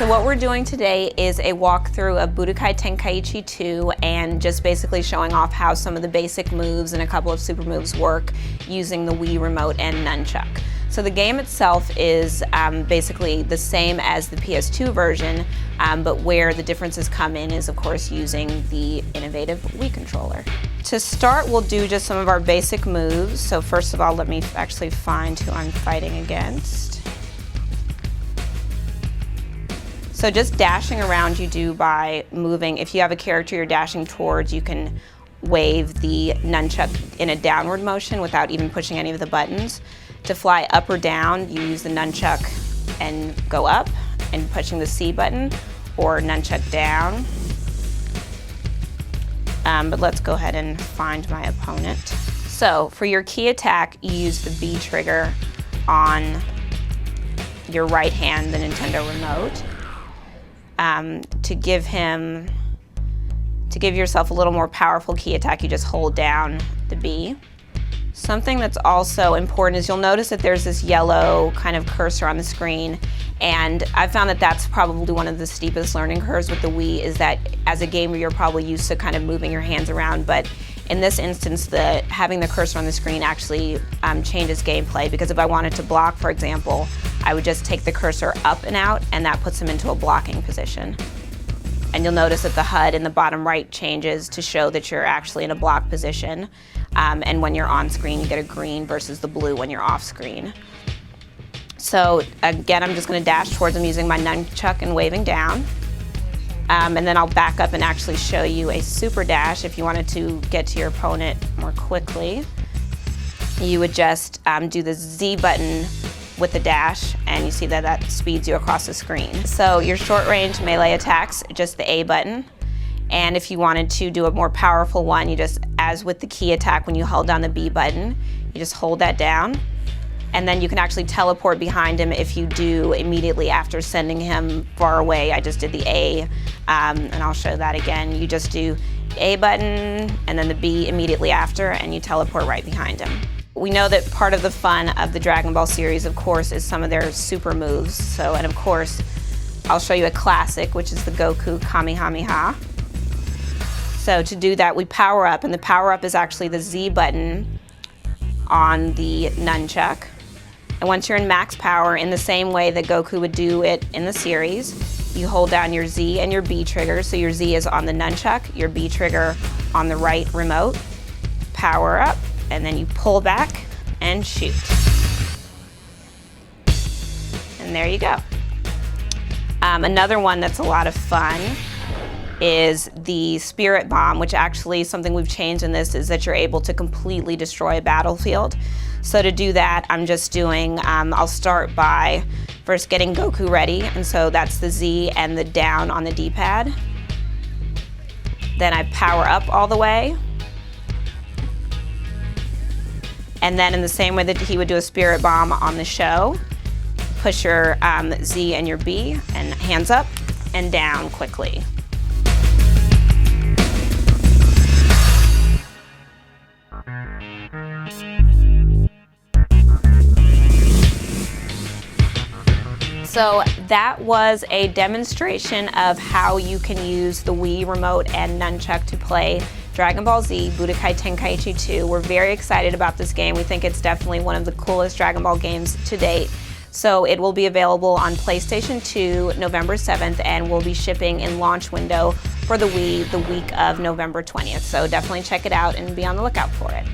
So what we're doing today is a walkthrough of Budokai Tenkaichi 2 and just basically showing off how some of the basic moves and a couple of super moves work using the Wii remote and nunchuck. So the game itself is basically the same as the PS2 version, but where the differences come in is of course using the innovative Wii controller. To start, we'll do just some of our basic moves. So first of all, let me actually find who I'm fighting against. So just dashing around you do by moving. If you have a character you're dashing towards, you can wave the nunchuck in a downward motion without even pushing any of the buttons. To fly up or down, you use the nunchuck and go up and pushing the C button, or nunchuck down. But let's go ahead and find my opponent. So for your key attack, you use the B trigger on your right hand, the Nintendo remote. To give yourself a little more powerful key attack, you just hold down the B. Something that's also important is you'll notice that there's this yellow kind of cursor on the screen, and I found that that's probably one of the steepest learning curves with the Wii, is that as a gamer you're probably used to kind of moving your hands around, but in this instance having the cursor on the screen actually changes gameplay, because if I wanted to block, for example, I would just take the cursor up and out, and that puts him into a blocking position. And you'll notice that the HUD in the bottom right changes to show that you're actually in a block position. And when you're on screen, you get a green versus the blue when you're off screen. So again, I'm just going to dash towards him using my nunchuck and waving down. And then I'll back up and actually show you a super dash. If you wanted to get to your opponent more quickly, you would just do the Z button with the dash, and you see that that speeds you across the screen. So your short range melee attacks, just the A button. And if you wanted to do a more powerful one, you just, as with the key attack, when you hold down the B button, you just hold that down. And then you can actually teleport behind him if you do immediately after sending him far away. I just did the A, and I'll show that again. You just do A button and then the B immediately after, and you teleport right behind him. We know that part of the fun of the Dragon Ball series, of course, is some of their super moves. So, and of course, I'll show you a classic, which is the Goku Kamehameha. So to do that, we power up, and the power up is actually the Z button on the nunchuck. And once you're in max power, in the same way that Goku would do it in the series, you hold down your Z and your B trigger. So your Z is on the nunchuck, your B trigger on the right remote, power up, and then you pull back and shoot. And there you go. Another one that's a lot of fun is the Spirit Bomb, which actually is something we've changed in this, is that you're able to completely destroy a battlefield. So to do that, I'm just doing, I'll start by first getting Goku ready, and so that's the Z and the down on the D-pad. Then I power up all the way. And then in the same way that he would do a Spirit Bomb on the show, push your Z and your B, and hands up and down quickly. So that was a demonstration of how you can use the Wii remote and nunchuck to play Dragon Ball Z Budokai Tenkaichi 2. We're very excited about this game. We think it's definitely one of the coolest Dragon Ball games to date. So it will be available on PlayStation 2 November 7th, and will be shipping in launch window for the Wii the week of November 20th. So definitely check it out and be on the lookout for it.